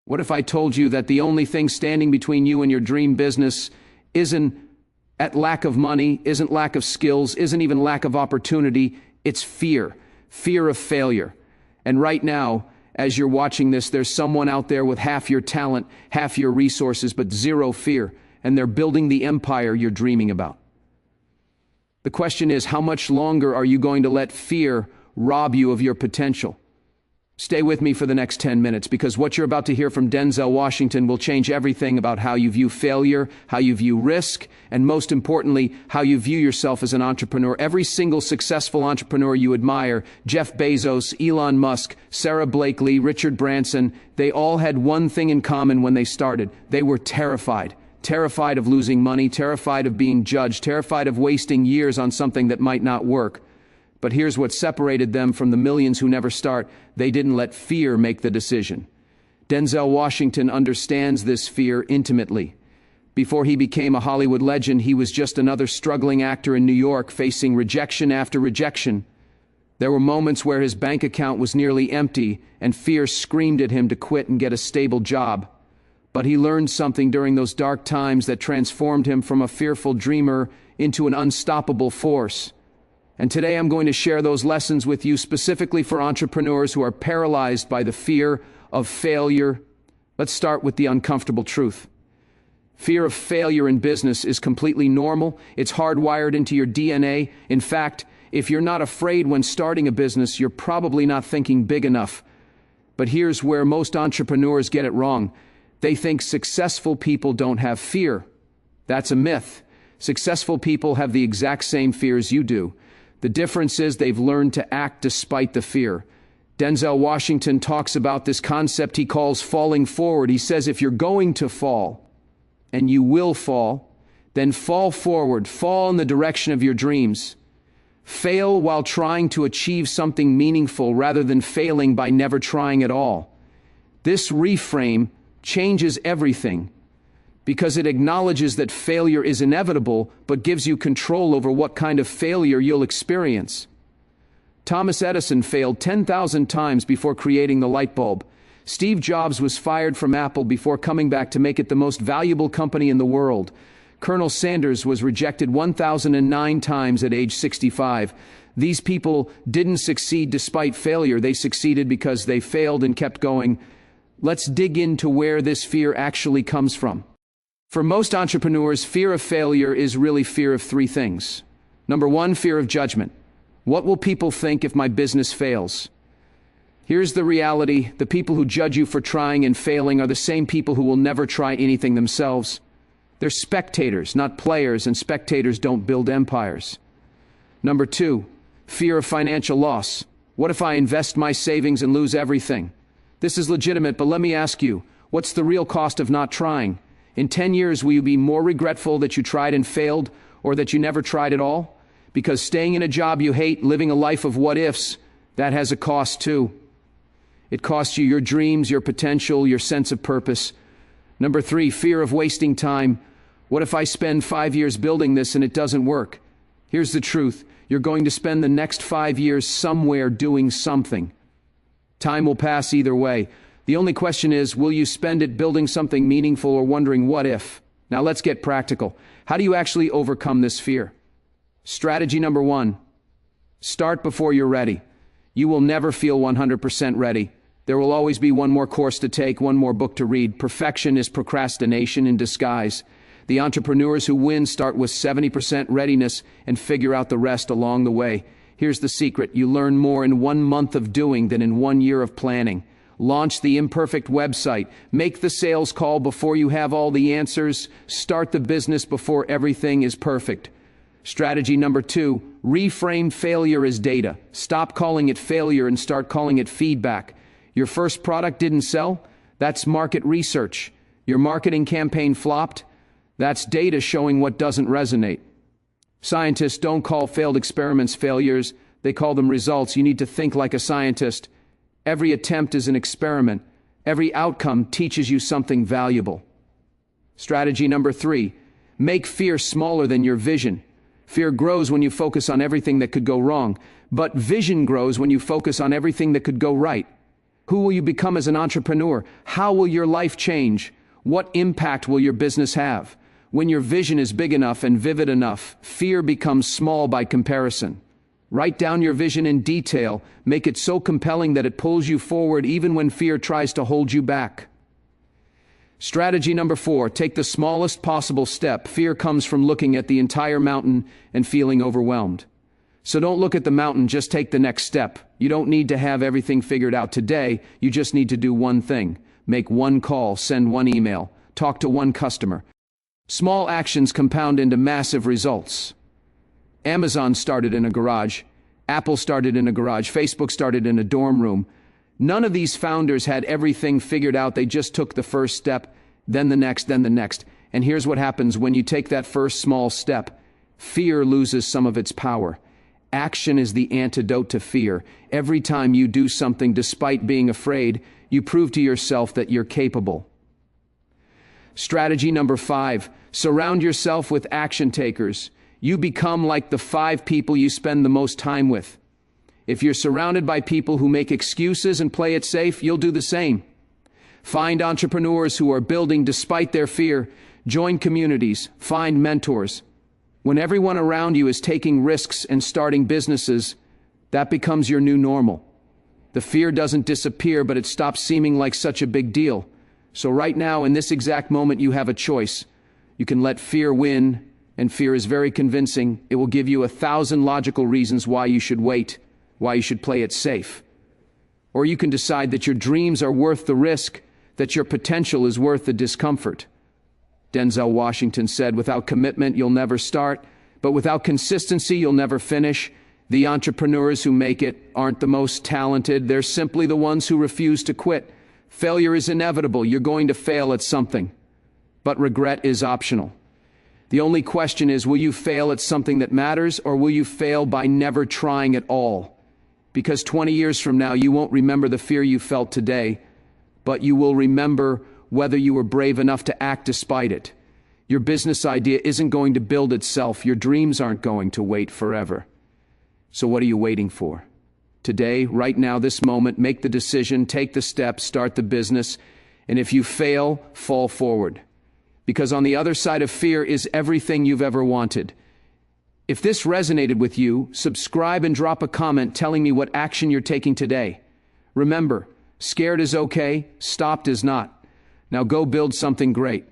What if I told you that the only thing standing between you and your dream business isn't at lack of money, isn't lack of skills, isn't even lack of opportunity, it's fear. Fear of failure. And right now, as you're watching this, there's someone out there with half your talent, half your resources, but zero fear, and they're building the empire you're dreaming about. The question is, how much longer are you going to let fear rob you of your potential? Stay with me for the next 10 minutes, because what you're about to hear from Denzel Washington will change everything about how you view failure, how you view risk, and most importantly, how you view yourself as an entrepreneur. Every single successful entrepreneur you admire, Jeff Bezos, Elon Musk, Sara Blakely, Richard Branson, they all had one thing in common when they started. They were terrified. Terrified of losing money, terrified of being judged, terrified of wasting years on something that might not work. But here's what separated them from the millions who never start. They didn't let fear make the decision. Denzel Washington understands this fear intimately. Before he became a Hollywood legend, he was just another struggling actor in New York, facing rejection after rejection. There were moments where his bank account was nearly empty, and fear screamed at him to quit and get a stable job. But he learned something during those dark times that transformed him from a fearful dreamer into an unstoppable force. And today I'm going to share those lessons with you, specifically for entrepreneurs who are paralyzed by the fear of failure. Let's start with the uncomfortable truth. Fear of failure in business is completely normal. It's hardwired into your DNA. In fact, if you're not afraid when starting a business, you're probably not thinking big enough. But here's where most entrepreneurs get it wrong. They think successful people don't have fear. That's a myth. Successful people have the exact same fears you do. The difference is they've learned to act despite the fear. Denzel Washington talks about this concept he calls falling forward. He says, if you're going to fall, and you will fall, then fall forward, fall in the direction of your dreams. Fail while trying to achieve something meaningful rather than failing by never trying at all. This reframe changes everything, because it acknowledges that failure is inevitable, but gives you control over what kind of failure you'll experience. Thomas Edison failed 10,000 times before creating the light bulb. Steve Jobs was fired from Apple before coming back to make it the most valuable company in the world. Colonel Sanders was rejected 1,009 times at age 65. These people didn't succeed despite failure. They succeeded because they failed and kept going. Let's dig into where this fear actually comes from. For most entrepreneurs, fear of failure is really fear of three things. Number one, fear of judgment. What will people think if my business fails? Here's the reality. The people who judge you for trying and failing are the same people who will never try anything themselves. They're spectators, not players, and spectators don't build empires. Number two, fear of financial loss. What if I invest my savings and lose everything? This is legitimate, but let me ask you, what's the real cost of not trying? In 10 years, will you be more regretful that you tried and failed, or that you never tried at all? Because staying in a job you hate, living a life of what-ifs, that has a cost too. It costs you your dreams, your potential, your sense of purpose. Number three, fear of wasting time. What if I spend 5 years building this and it doesn't work? Here's the truth. You're going to spend the next 5 years somewhere doing something. Time will pass either way. The only question is, will you spend it building something meaningful or wondering what if? Now let's get practical. How do you actually overcome this fear? Strategy number one, start before you're ready. You will never feel 100% ready. There will always be one more course to take, one more book to read. Perfection is procrastination in disguise. The entrepreneurs who win start with 70% readiness and figure out the rest along the way. Here's the secret. You learn more in 1 month of doing than in 1 year of planning. Launch the imperfect website. Make the sales call before you have all the answers. Start the business before everything is perfect. Strategy number two, reframe failure as data. Stop calling it failure and start calling it feedback. Your first product didn't sell? That's market research. Your marketing campaign flopped? That's data showing what doesn't resonate. Scientists don't call failed experiments failures. They call them results. You need to think like a scientist. Every attempt is an experiment. Every outcome teaches you something valuable. Strategy number three, make fear smaller than your vision. Fear grows when you focus on everything that could go wrong, but vision grows when you focus on everything that could go right. Who will you become as an entrepreneur? How will your life change? What impact will your business have? When your vision is big enough and vivid enough, fear becomes small by comparison. Write down your vision in detail. Make it so compelling that it pulls you forward even when fear tries to hold you back. Strategy number 4, take the smallest possible step. Fear comes from looking at the entire mountain and feeling overwhelmed. So don't look at the mountain, just take the next step. You don't need to have everything figured out today. You just need to do one thing. Make one call, send one email, talk to one customer. Small actions compound into massive results. Amazon started in a garage. Apple started in a garage. Facebook started in a dorm room. None of these founders had everything figured out. They just took the first step, then the next, then the next. And here's what happens when you take that first small step. Fear loses some of its power. Action is the antidote to fear. Every time you do something despite being afraid, you prove to yourself that you're capable. Strategy number 5, surround yourself with action takers. You become like the 5 people you spend the most time with. If you're surrounded by people who make excuses and play it safe, you'll do the same. Find entrepreneurs who are building despite their fear. Join communities. Find mentors. When everyone around you is taking risks and starting businesses, that becomes your new normal. The fear doesn't disappear, but it stops seeming like such a big deal. So right now, in this exact moment, you have a choice. You can let fear win, and fear is very convincing. It will give you 1,000 logical reasons why you should wait, why you should play it safe. Or you can decide that your dreams are worth the risk, that your potential is worth the discomfort. Denzel Washington said, without commitment, you'll never start, but without consistency, you'll never finish. The entrepreneurs who make it aren't the most talented. They're simply the ones who refuse to quit. Failure is inevitable. You're going to fail at something. But regret is optional. The only question is, will you fail at something that matters, or will you fail by never trying at all? Because 20 years from now, you won't remember the fear you felt today, but you will remember whether you were brave enough to act despite it. Your business idea isn't going to build itself. Your dreams aren't going to wait forever. So what are you waiting for? Today, right now, this moment, make the decision, take the step, start the business, and if you fail, fall forward. Because on the other side of fear is everything you've ever wanted. If this resonated with you, subscribe and drop a comment telling me what action you're taking today. Remember, scared is okay, stopped is not. Now go build something great.